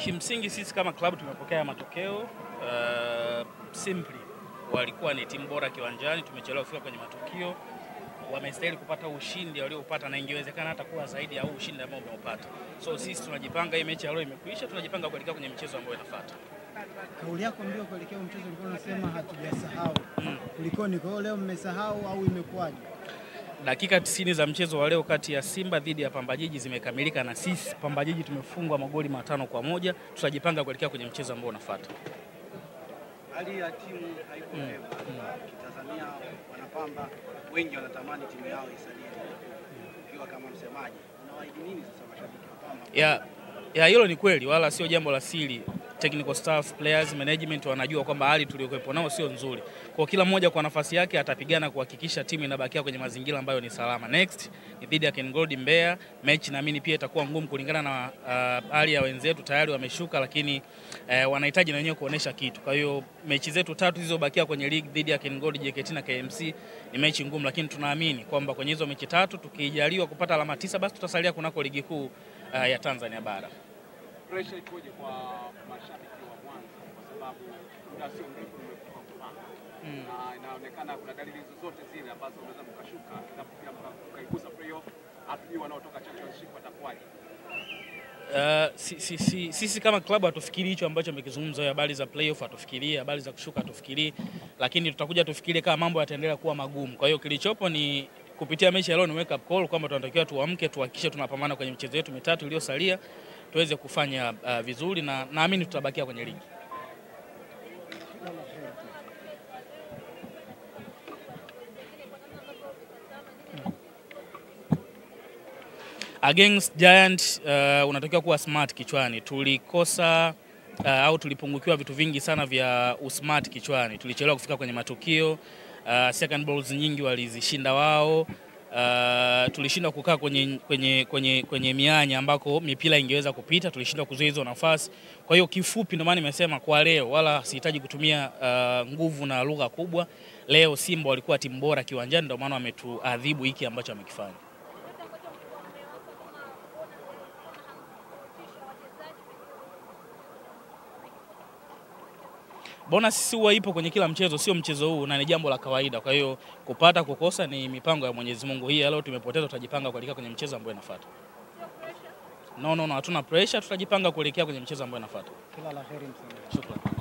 Kimsingi sisi kama klabu tumepokea matokeo simply walikuwa ni timu bora kiwanjani, tumechelewa kufika kwenye matukio, wamestahili kupata ushindi waliopata na ingewezekana hata kuwa zaidi ya ushindi ambao umeupata. So sisi tunajipanga, hii mechi ya leo imekwisha, tunajipanga kuelekea kwenye michezo ambayo inafuata. Kauli yako ndio kuelekea mchezo ulikuwa unasema hatujasahau. Kulikoni kwa leo mmesahau au imekuwaje? Dakika 90 za mchezo wa leo kati ya Simba dhidi ya Pamba Jiji zimekamilika na sisi Pamba Jiji tumefungwa magoli 5-1. Tutajipanga kuelekea kwenye mchezo ambao unafuata. Hali ya timu haiko vyema. Kitazamia wanapamba wengi wanatamani timu yao isalie. Ukiwa kama msemaji, unawaahidi nini sasa mashabiki wa Pamba? Ya hilo ni kweli, wala sio jambo la siri. Technical staff, players, management wanajua kwamba hali tuliyokuepo nao sio nzuri. Kwa kila mmoja kwa nafasi yake atapigana kuhakikisha timu inabakia kwenye mazingira ambayo ni salama. Next ni dhidi ya KenGold Mbeya. Mechi naamini pia itakuwa ngumu kulingana na hali ya wenzetu, tayari wameshuka, lakini wanahitaji na wenyewe kuonesha kitu. Kwa hiyo mechi zetu 3 zilizobakia kwenye league dhidi ya KenGold, JKT na KMC ni mechi ngumu, lakini tunaamini kwamba kwenye hizo mechi 3 tukijaliwa kupata alama 9 basi tutasalia kunako ligi kuu ya Tanzania bara. Pressure ikoje kwa mashabiki wa Mwanza kwa sababu muda sio mrefu umekuwa kupanga. Na inaonekana kuna dalili zote zile ambazo unaweza mkashuka na pia mkaigusa playoff, hatujui wanaotoka championship watakuwaje. Sisi kama klabu hatufikiri hicho ambacho mmekizungumza, habari za playoff hatufikirii, habari za kushuka hatufikirii, lakini tutakuja tufikirie kama mambo yataendelea kuwa magumu. Kwa hiyo kilichopo ni kupitia mechi ya leo ni wake up call kwamba tunatakiwa tuamke, tuhakikishe tunapambana kwenye michezo yetu 3 iliyosalia tuweze kufanya vizuri, na naamini tutabakia kwenye ligi. Against Giant unatakiwa kuwa smart kichwani. Tulikosa au tulipungukiwa vitu vingi sana vya usmart kichwani. Tulichelewa kufika kwenye matukio, second balls nyingi walizishinda wao. Tulishindwa kukaa kwenye mianya ambako mipira ingeweza kupita, tulishindwa kuzuia hizo nafasi. Kwa hiyo kifupi ndio maana nimesema kwa leo, wala sihitaji kutumia nguvu na lugha kubwa. Leo Simba walikuwa timu bora kiwanjani, ndio maana wametuadhibu hiki ambacho wamekifanya. Bonus sisi huwa ipo kwenye kila mchezo, sio mchezo huu, na ni jambo la kawaida. Kwa hiyo kupata kukosa ni mipango ya Mwenyezi Mungu. Hii leo tumepoteza, tutajipanga kuelekea kwenye mchezo ambao unafuata. No, hatuna pressure, tutajipanga kuelekea kwenye mchezo ambao unafuata. Kila la heri msanii. Shukrani.